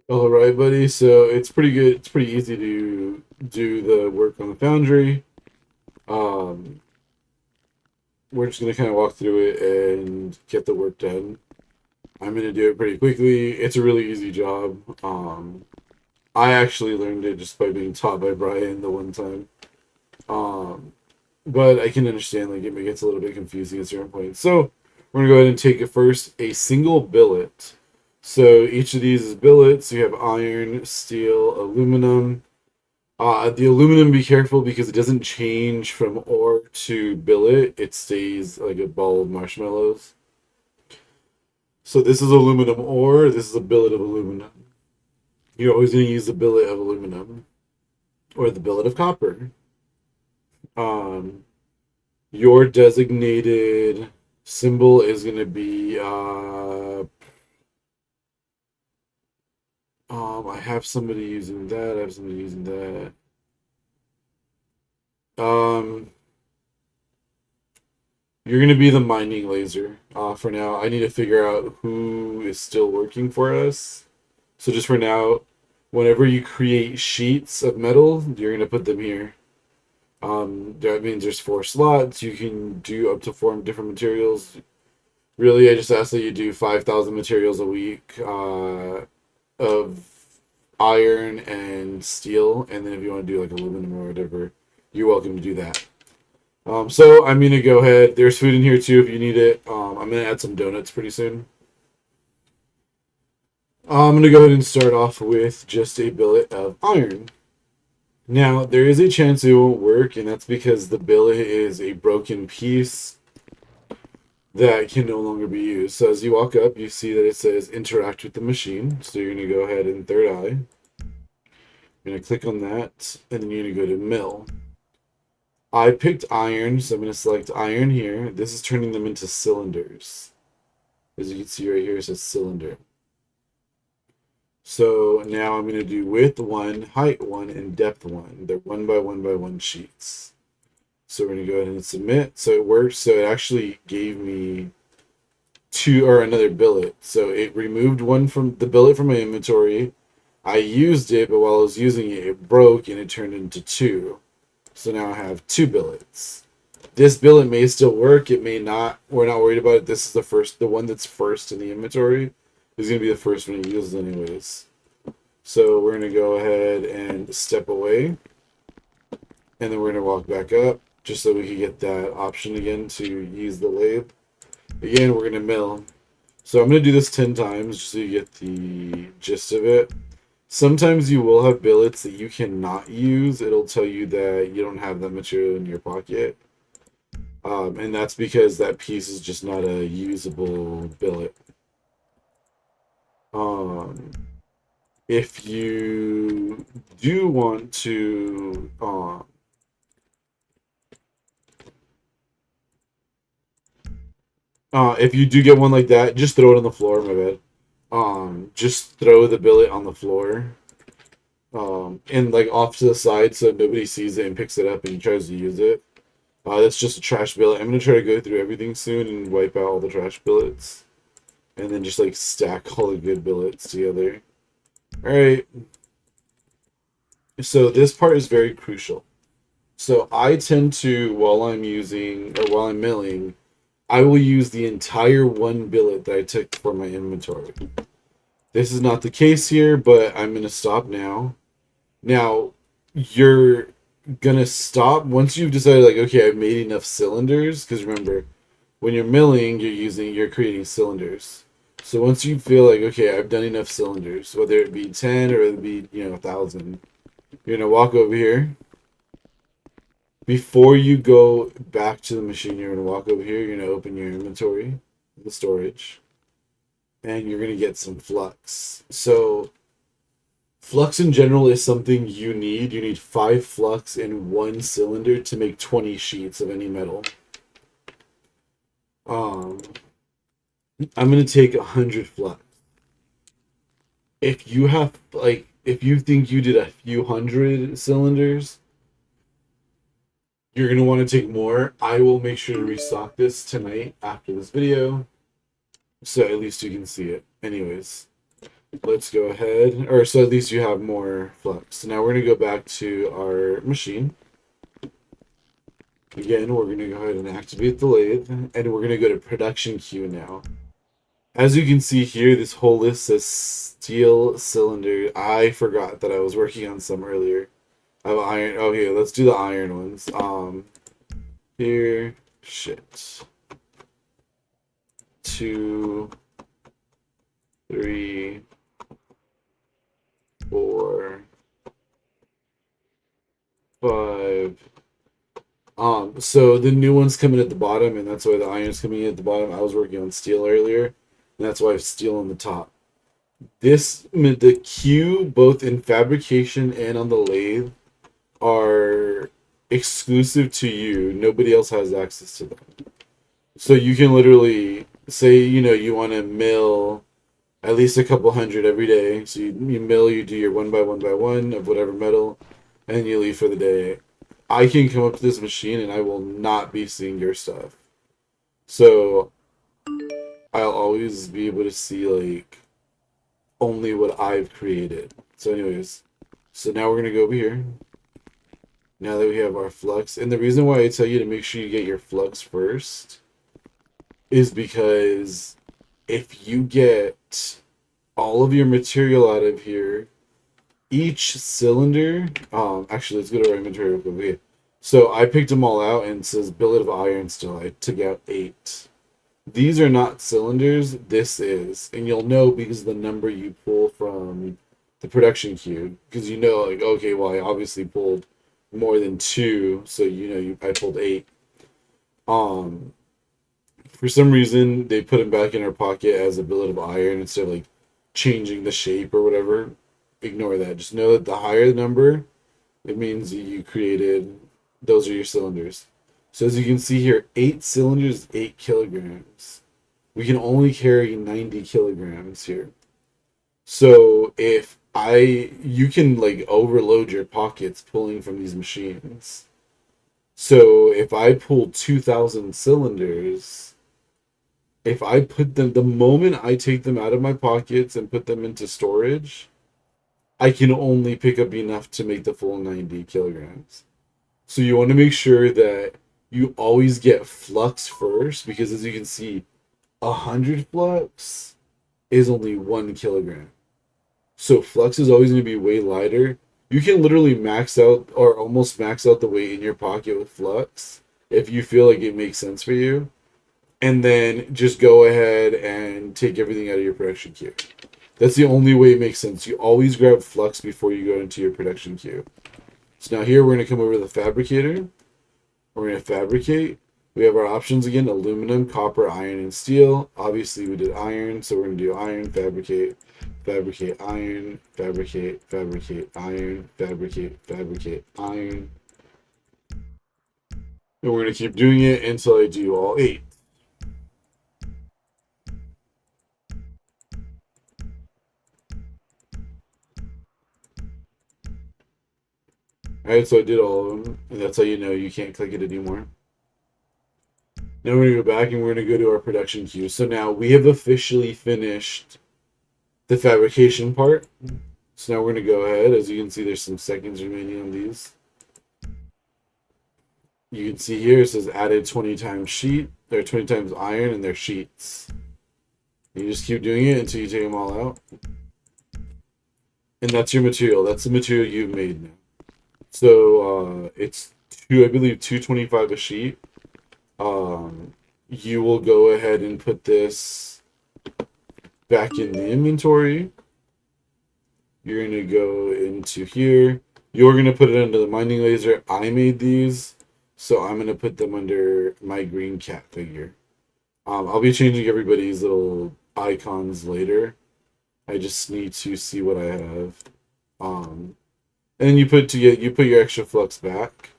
All right, buddy. So it's pretty good. It's pretty easy to do the work on the Foundry. Um, we're just gonna kind of walk through it and get the work done. I'm gonna do it pretty quickly. It's a really easy job. I actually learned it just by being taught by Brian the one time. Um, but I can understand like it gets a little bit confusing at certain points. So we're gonna go ahead and take it first. A single billet. So each of these is billets. You have iron, steel, aluminum. The aluminum, be careful because it doesn't change from ore to billet. It stays like a ball of marshmallows. So this is aluminum ore. This is a billet of aluminum. You're always going to use the billet of aluminum or the billet of copper. Um, your designated symbol is going to be. I have somebody using that. I have somebody using that. Um, You're going to be the mining laser for now. I need to figure out who is still working for us. So just for now, whenever you create sheets of metal, you're going to put them here. That means there's 4 slots. You can do up to 4 different materials. Really, I just ask that you do 5,000 materials a week of iron and steel. And then if you want to do like aluminum or whatever, you're welcome to do that. So I'm gonna go ahead. There's food in here too if you need it. I'm gonna add some donuts pretty soon. I'm gonna go ahead and start off with just a billet of iron. Now there is a chance it won't work, and that's because the billet is a broken piece that can no longer be used. So as you walk up, you see that it says interact with the machine. So you're gonna go ahead and third eye. You're gonna click on that, and then you're gonna go to mill. I picked iron, so I'm gonna select iron here. This is turning them into cylinders. As you can see right here, it says cylinder. So now I'm going to do width 1, height 1, and depth 1. They're 1 by 1 by 1 sheets. So we're going to go ahead and submit. So it works. So it actually gave me another billet. So it removed one from the billet from my inventory. I used it, but while I was using it, it broke and it turned into 2. So now I have 2 billets. This billet may still work. It may not. We're not worried about it. This is the one that's first in the inventory. Is going to be the first one it uses anyways. So we're going to go ahead and step away. And then we're going to walk back up just so we can get that option again to use the lathe. Again, we're going to mill. So I'm going to do this 10 times just so you get the gist of it. Sometimes you will have billets that you cannot use. It'll tell you that you don't have that material in your pocket. And that's because that piece is just not a usable billet. Um, if you do want to if you do get one like that, just throw it on the floor, my bad. Just throw the billet on the floor. And like off to the side so nobody sees it and picks it up and tries to use it. That's just a trash billet. I'm gonna try to go through everything soon and wipe out all the trash billets. And then just like stack all the good billets together. Alright. So this part is very crucial. So I tend to, while I'm milling, I will use the entire 1 billet that I took for my inventory. This is not the case here, but I'm going to stop now. Now, you're going to stop once you've decided, like, okay, I've made enough cylinders. Because remember, when you're milling, you're creating cylinders. So once you feel like, okay, I've done enough cylinders, whether it be 10 or it be, 1,000, you're going to walk over here. Before you go back to the machine, you're going to walk over here. You're going to open your inventory, the storage, and you're going to get some flux. So, flux in general is something you need. You need 5 flux in 1 cylinder to make 20 sheets of any metal. Um, I'm going to take 100 flux. If you think you did a few hundred cylinders, you're going to want to take more. I will make sure to restock this tonight after this video. So at least you can see it. Anyways. let's go ahead, or so at least you have more flux. So now we're going to go back to our machine. Again, we're going to go ahead and activate the lathe, and we're going to go to production queue now. As you can see here, this whole list says steel cylinder. I forgot that I was working on some earlier. I have iron. Oh, here, let's do the iron ones. Here, shit. 2, 3, 4, 5. So the new one's coming at the bottom, and that's why the iron's coming in at the bottom. I was working on steel earlier, and that's why I have steel on the top. The queue, both in fabrication and on the lathe, are exclusive to you. Nobody else has access to them. So you can literally say, you want to mill at least a couple hundred every day. So you mill, you do your one by one of whatever metal, and you leave for the day. I can come up to this machine and I will not be seeing your stuff. So I'll always be able to see like only what I've created. So anyways, so now we're gonna go over here. Now that we have our flux, and the reason why I tell you to make sure you get your flux first is because if you get all of your material out of here, each cylinder, actually let's go to our inventory real quick. Okay. So I picked them all out and it says billet of iron still. I took out 8. These are not cylinders, this is. And you'll know because of the number you pull from the production queue. Because you know, like, okay, well, I obviously pulled more than 2, so I pulled 8. Um, for some reason, they put them back in our pocket as a billet of iron instead of like changing the shape or whatever. Ignore that. Just know that the higher the number, it means you created, those are your cylinders. So as you can see here, 8 cylinders, 8 kilograms. We can only carry 90 kilograms here. So you can like overload your pockets pulling from these machines. So if I pull 2,000 cylinders, if I put them, the moment I take them out of my pockets and put them into storage, I can only pick up enough to make the full 90 kilograms. So you want to make sure that you always get flux first, because as you can see, 100 flux is only 1 kilogram. So flux is always going to be way lighter. You can literally max out or almost max out the weight in your pocket with flux if you feel like it makes sense for you. And then just go ahead and take everything out of your production queue. That's the only way it makes sense. You always grab flux before you go into your production queue. So now here we're going to come over to the fabricator. We're going to fabricate. We have our options again: aluminum, copper, iron, and steel. Obviously we did iron, so we're going to do iron, fabricate, fabricate, iron, fabricate, fabricate, iron, fabricate, fabricate, iron. And we're going to keep doing it until I do all 8. Alright, so I did all of them, and that's how you know you can't click it anymore. Now we're going to go back and we're going to go to our production queue. So now we have officially finished the fabrication part. So now we're going to go ahead. As you can see, there's some seconds remaining on these. You can see here it says added 20 times sheet, or 20 times iron, and they're sheets. You just keep doing it until you take them all out. And that's your material. That's the material you've made now. So it's I believe 225 a sheet. You will go ahead and put this back in the inventory. You're going to go into here. You're going to put it under the mining laser. I made these, so I'm going to put them under my green cat figure. I'll be changing everybody's little icons later. I just need to see what I have. And then you put your extra flux back.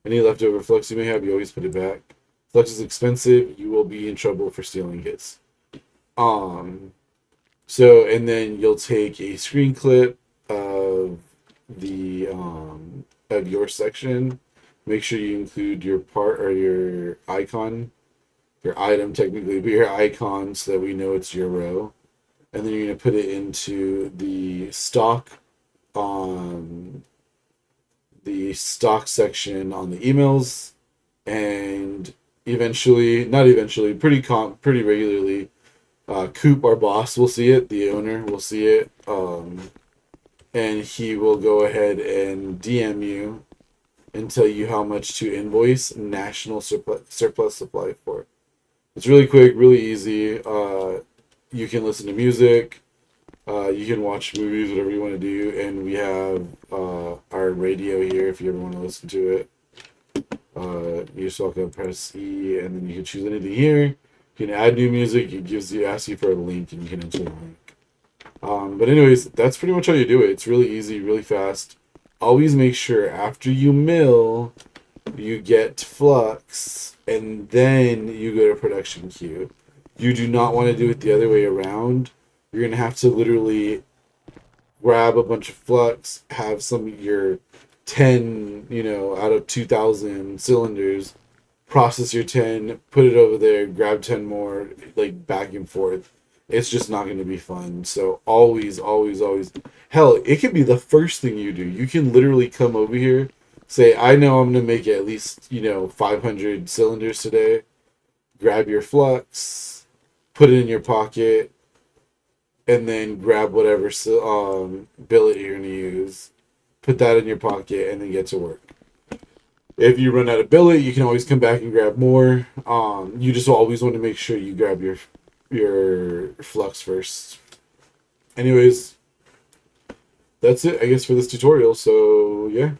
Any leftover flux you may have, you always put it back. Flux is expensive. You will be in trouble for stealing his. So, and then you'll take a screen clip of the of your section. Make sure you include your part or your icon, your item technically, but your icon, so that we know it's your row. and then you're going to put it into um, the stock section on the emails, and eventually, not eventually, pretty regularly, Coop, our boss, will see it. The owner will see it, and he will go ahead and DM you and tell you how much to invoice National Surplus Supply for. It's really quick, really easy. You can listen to music. You can watch movies, whatever you want to do, and we have our radio here if you ever want to listen to it. You just walk up, press E, and then you can choose anything here. You can add new music. It asks you for a link, and you can enter the link. But anyways, that's pretty much how you do it. It's really easy, really fast. Always make sure after you mill, you get flux, and then you go to production queue. You do not want to do it the other way around. You're gonna have to literally grab a bunch of flux, have some of your 10, out of 2,000 cylinders, process your 10, put it over there, grab 10 more, like back and forth. It's just not going to be fun. So always, always, always. Hell, it could be the first thing you do. You can literally come over here, say, I know I'm going to make at least, 500 cylinders today. Grab your flux, put it in your pocket, and then grab whatever billet you're going to use. Put that in your pocket, and then get to work. If you run out of billet, you can always come back and grab more. You just always want to make sure you grab your flux first. Anyways, that's it, I guess, for this tutorial. So, yeah.